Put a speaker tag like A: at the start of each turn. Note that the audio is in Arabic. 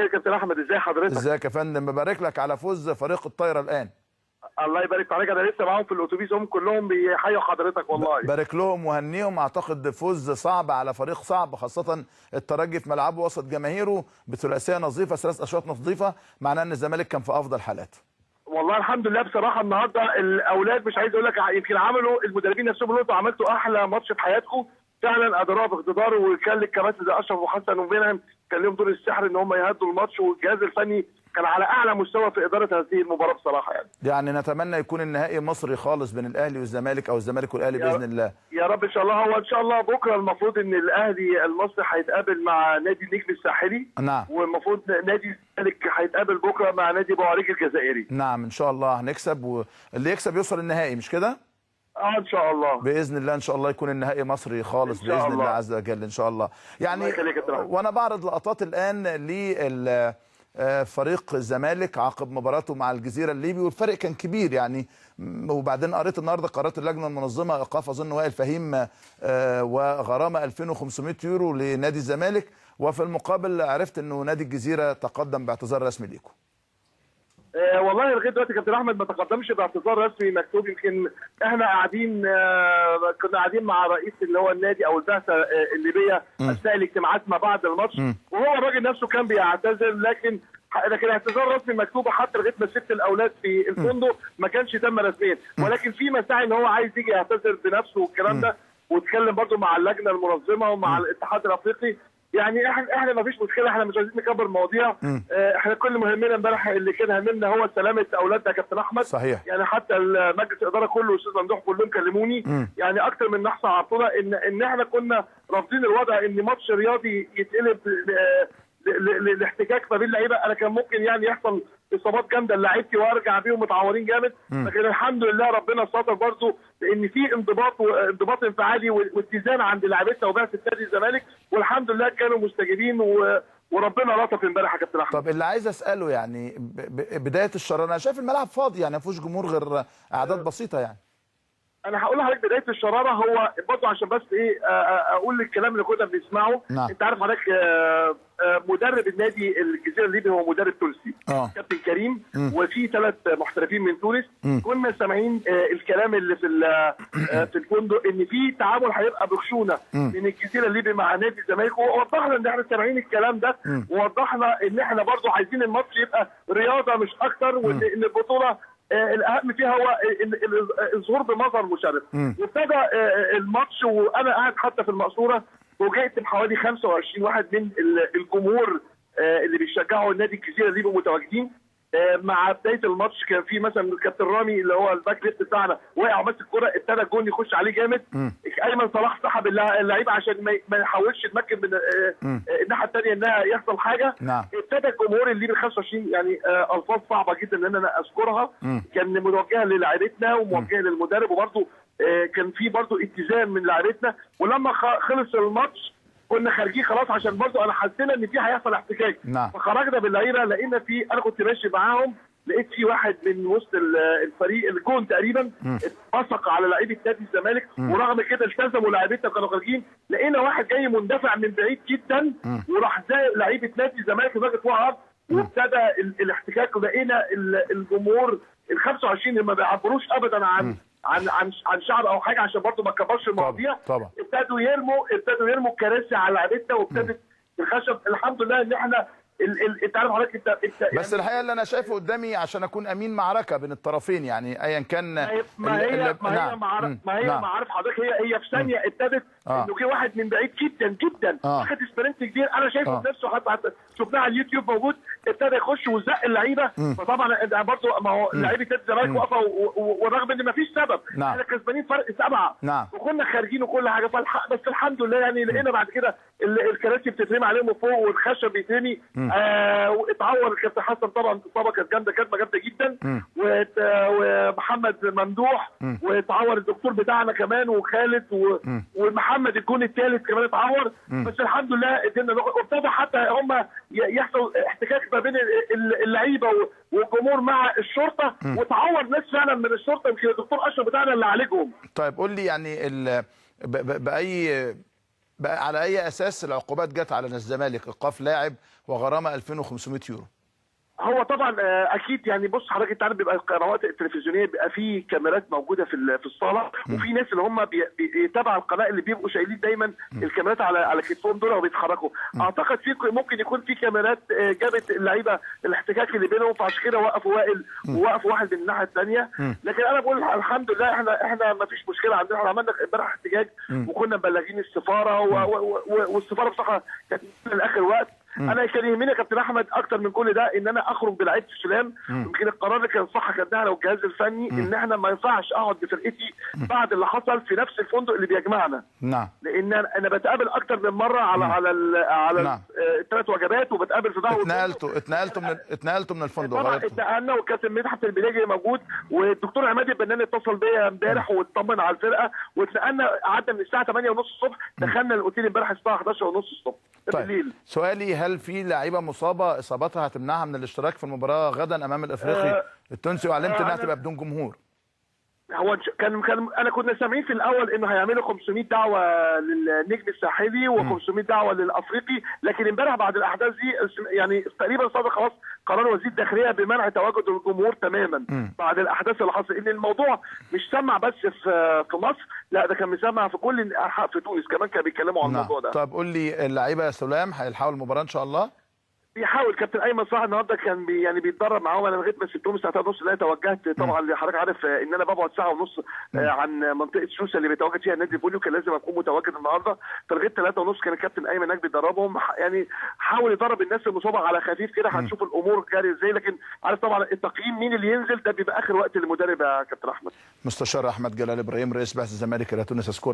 A: الخير كابتن احمد، ازي حضرتك؟
B: ازيك يا فندم؟ ببارك لك على فوز فريق الطايره الان.
A: الله يبارك عليك، انا لسه معاهم في الاتوبيس، هم كلهم بيحيوا حضرتك والله.
B: بارك لهم وهنيهم. اعتقد فوز صعب على فريق صعب، خاصه الترجي في ملعبه وسط جماهيره بثلاثيه نظيفه، ثلاث اشواط نظيفه، معناه ان الزمالك كان في افضل حالاته.
A: والله الحمد لله بصراحه النهارده الاولاد مش عايز اقول لك، يمكن عملوا المدربين نفسهم اللي انتوا عملتوا احلى ماتش في حياتكم فعلا، اداروها باقتدار، وكان للكباتن زي اشرف وحسن ومنعم كان لهم دور السحر ان هم يهدوا الماتش، والجهاز الفني كان على اعلى مستوى في اداره هذه المباراه بصراحه
B: يعني نتمنى يكون النهائي مصري خالص بين الاهلي والزمالك، او الزمالك والاهلي باذن الله.
A: يا رب ان شاء الله. هو ان شاء الله بكره المفروض ان الاهلي المصري هيتقابل مع نادي النجم الساحلي.
B: نعم.
A: والمفروض نادي الزمالك هيتقابل بكره مع نادي بوعريج الجزائري.
B: نعم ان شاء الله هنكسب، واللي يكسب يوصل النهائي، مش كده؟
A: ان شاء الله
B: باذن الله. ان شاء الله يكون النهائي مصري خالص باذن الله عز وجل ان شاء الله. يعني وانا بعرض لقطات الان لفريق الزمالك عقب مباراته مع الجزيره الليبي، والفرق كان كبير يعني. وبعدين قريت النهارده قرارات اللجنه المنظمه ايقاف اظن وائل فهيم وغرامه 2500 يورو لنادي الزمالك، وفي المقابل عرفت انه نادي الجزيره تقدم باعتذار رسمي ليكم.
A: والله لغايه دلوقتي كابتن احمد ما تقدمش باعتذار رسمي مكتوب. يمكن احنا قاعدين كنا قاعدين مع رئيس اللي هو النادي او البعثه الليبيه اثناء الاجتماعات ما بعد الماتش، وهو الراجل نفسه كان بيعتذر، لكن اعتذار رسمي مكتوبه حتى لغايه ما سبت الاولاد في الفندق ما كانش تم رسميا، ولكن في مساعي ان هو عايز يجي يعتذر بنفسه والكلام ده، واتكلم برضه مع اللجنه المنظمه ومع الاتحاد الافريقي. يعني احنا ما فيش مشكله، احنا مش عايزين نكبر مواضيع. احنا كل مهمنا امبارح اللي كان همنا هو سلامه اولادنا يا كابتن احمد.
B: صحيح.
A: يعني حتى مجلس الاداره كله والاستاذ ممدوح كلهم كلموني يعني اكتر من نحصى عطوله ان احنا كنا رافضين الوضع ان ماتش رياضي يتقلب الاحتكاك ما بين اللعيبه. انا كان ممكن يعني يحصل اصابات جامده لعيبتي وارجع بيهم متعورين جامد، لكن الحمد لله ربنا ستر برضه لان في انضباط انفعالي واتزان عند لعيبتنا وبعثه نادي الزمالك، والحمد لله كانوا مستجيبين وربنا لطف امبارح يا كابتن احمد.
B: طب اللي عايز اساله يعني بدايه الشراره، انا شايف الملعب فاضي يعني ما فيهوش جمهور غير اعداد بسيطه يعني.
A: انا هقول لحضرتك بدايه الشراره هو برضه عشان بس ايه اقول الكلام اللي كنا بنسمعه.
B: نعم.
A: انت عارف حضرتك مدرب النادي الجزيره الليبي هو مدرب تونسي كابتن كريم، وفي 3 محترفين من تونس. كنا سامعين الكلام اللي في الفندق ان في تعامل هيبقى بخشونه من الجزيره الليبي مع نادي الزمالك، ووضحنا ان احنا سامعين الكلام ده، ووضحنا ان احنا برضه عايزين الماتش يبقى رياضه مش اكتر، وان البطوله الاهم فيها هو الظهور بمظهر مشرف. وابتدى الماتش وانا قاعد حتى في المقصوره، فوجئت بحوالي 25 واحد من الجمهور اللي بيشجعوا النادي الجزيره اللي بيبقوا متواجدين. مع بدايه الماتش كان في مثلا الكابتن رامي اللي هو الباك ليفت بتاعنا وقع وماسك الكوره، ابتدى الجون يخش عليه جامد. ايمن صلاح سحب اللعيبه عشان ما يحاولش يتمكن من الناحيه الثانيه انها يحصل حاجه.
B: نعم.
A: ابتدى الجمهور اللي بال 25 يعني الفاظ صعبه جدا ان انا اذكرها كان موجهه للاعيبتنا وموجهه للمدرب، وبرده كان في برده اتزان من لاعيبتنا. ولما خلص الماتش كنا خارجين خلاص عشان برضه انا حسينا ان في هيحصل احتكاك.
B: نعم.
A: فخرجنا باللعيبه لقينا في، انا كنت ماشي معاهم لقيت في واحد من وسط الفريق الجون تقريبا اتبصق على لعيبه نادي الزمالك، ورغم كده التزموا لعيبتنا كانوا خارجين. لقينا واحد جاي مندفع من بعيد جدا وراح زائق لعيبه نادي الزمالك لدرجه وقف، وابتدى الاحتكاك. ولقينا الجمهور ال 25 اللي ما بيعبروش ابدا عن شعب او حاجه عشان برضه ما تكبرش المواضيع. ابتدوا يرموا الكراسي على لعيبتنا، وابتدت الخشب. الحمد لله ان احنا انت عارف حضرتك انت
B: بس الحقيقه اللي انا شايفه قدامي عشان اكون امين معركه بين الطرفين يعني ايا كان.
A: ما هي معارف حضرتك، هي في ثانيه ابتدت انه جه واحد من بعيد جدا جدا اخد سبرنت كبير، انا شايفه بنفسه حتى شفناه على اليوتيوب موجود، ابتدى يخش وزق اللعيبه. فطبعا برضه ما هو لعيبه نادي الزمالك واقفه، ورغم ان ما فيش سبب احنا كسبانين فرق 7 وكنا خارجين وكل حاجه. بس الحمد لله يعني لقينا بعد كده الكراسي بتترمي عليهم فوق والخشب بيترمي. واتعور الكابتن حسن طبعا، اصابه كانت جامده جدا. ومحمد ممدوح، واتعور الدكتور بتاعنا كمان وخالد ومحمد الجون الثالث كمان اتعور. بس الحمد لله قدرنا وابتدى حتى هم يحصل احتكاك ما بين اللعيبه والجمهور مع الشرطه، وتعور ناس فعلا من الشرطه، يمكن الدكتور اشرف بتاعنا اللي عالجهم.
B: طيب قول لي يعني باي بقى على اي اساس العقوبات جت على الزمالك؟ ايقاف لاعب وغرامه 2500 يورو.
A: هو طبعا اكيد يعني بص حضرتك انت عارف بيبقى القنوات التلفزيونيه بيبقى في كاميرات موجوده في الصاله، وفي ناس اللي هم بيتابعوا القناه اللي بيبقوا شايلين دايما الكاميرات على كتفهم دول وبيتحركوا. اعتقد ممكن يكون في كاميرات جابت اللعيبه الاحتكاك اللي بينهم، فعشان كده وقفوا وائل ووقفوا واحد من الناحيه الثانيه. لكن انا بقول الحمد لله احنا ما فيش مشكله عندنا. احنا عملنا امبارح احتجاج وكنا مبلغين السفاره والسفاره بصراحه كانت لاخر وقت. انا كان يهمني يا كابتن احمد اكتر من كل ده ان انا اخرج بلعيبه السلام. يمكن القرار اللي كان صح خدناها لو الجهاز الفني ان احنا ما ينفعش اقعد بفرقتي بعد اللي حصل في نفس الفندق اللي بيجمعنا.
B: نعم.
A: لان انا بتقابل اكتر من مره على
B: نعم.
A: الثلاث وجبات، وبتقابل في ظهر
B: اتنقلتوا من الفندق.
A: طبعا اتنقلنا، والكابتن مدحت الملاجي موجود، والدكتور عماد البنان اتصل بيا امبارح واطمن على الفرقه، واتنقلنا قعدنا من الساعه 8:30 الصبح، دخلنا الاوتيل امبارح الساعه 11:30 الصبح بالليل.
B: طيب سؤالي، هل في لعيبه مصابه اصابتها هتمنعها من الاشتراك في المباراه غدا امام الافريقي التونسي، وعلمت انها تبقى بدون جمهور؟
A: هو كان انا كنا سامعين في الاول انه هيعملوا 500 دعوه للنجم الساحلي و500 دعوه للافريقي، لكن امبارح بعد الاحداث دي يعني تقريبا صدر خلاص قرار وزير الداخليه بمنع تواجد الجمهور تماما بعد الاحداث اللي حصلت. ان الموضوع مش سمع بس في مصر، لا ده كان مسمع في كل الانحاء في تونس كمان، كانوا بيتكلموا عن الموضوع ده.
B: طب قول لي اللعيبه يا سلام هيلحقوا المباراه ان شاء الله؟
A: بيحاول كابتن ايمن صح النهارده كان يعني بيتدرب معاهم. انا لغايه ما سبتهم الساعه 3:30 لا توجهت طبعا، حضرتك عارف ان انا بقعد ساعه ونص عن منطقه سوسه اللي بيتواجد فيها النادي البوليو، كان لازم اكون متواجد النهارده. فلغايه 3:30 كان الكابتن ايمن هناك بيدربهم، يعني حاول يدرب الناس المصابه على خفيف كده، هنشوف الامور جاريه ازاي. لكن عارف طبعا التقييم مين اللي ينزل ده بيبقى اخر وقت للمدرب يا كابتن احمد.
B: مستشار احمد جلال ابراهيم رئيس بعثه الزمالك الى تونس، اشكرك.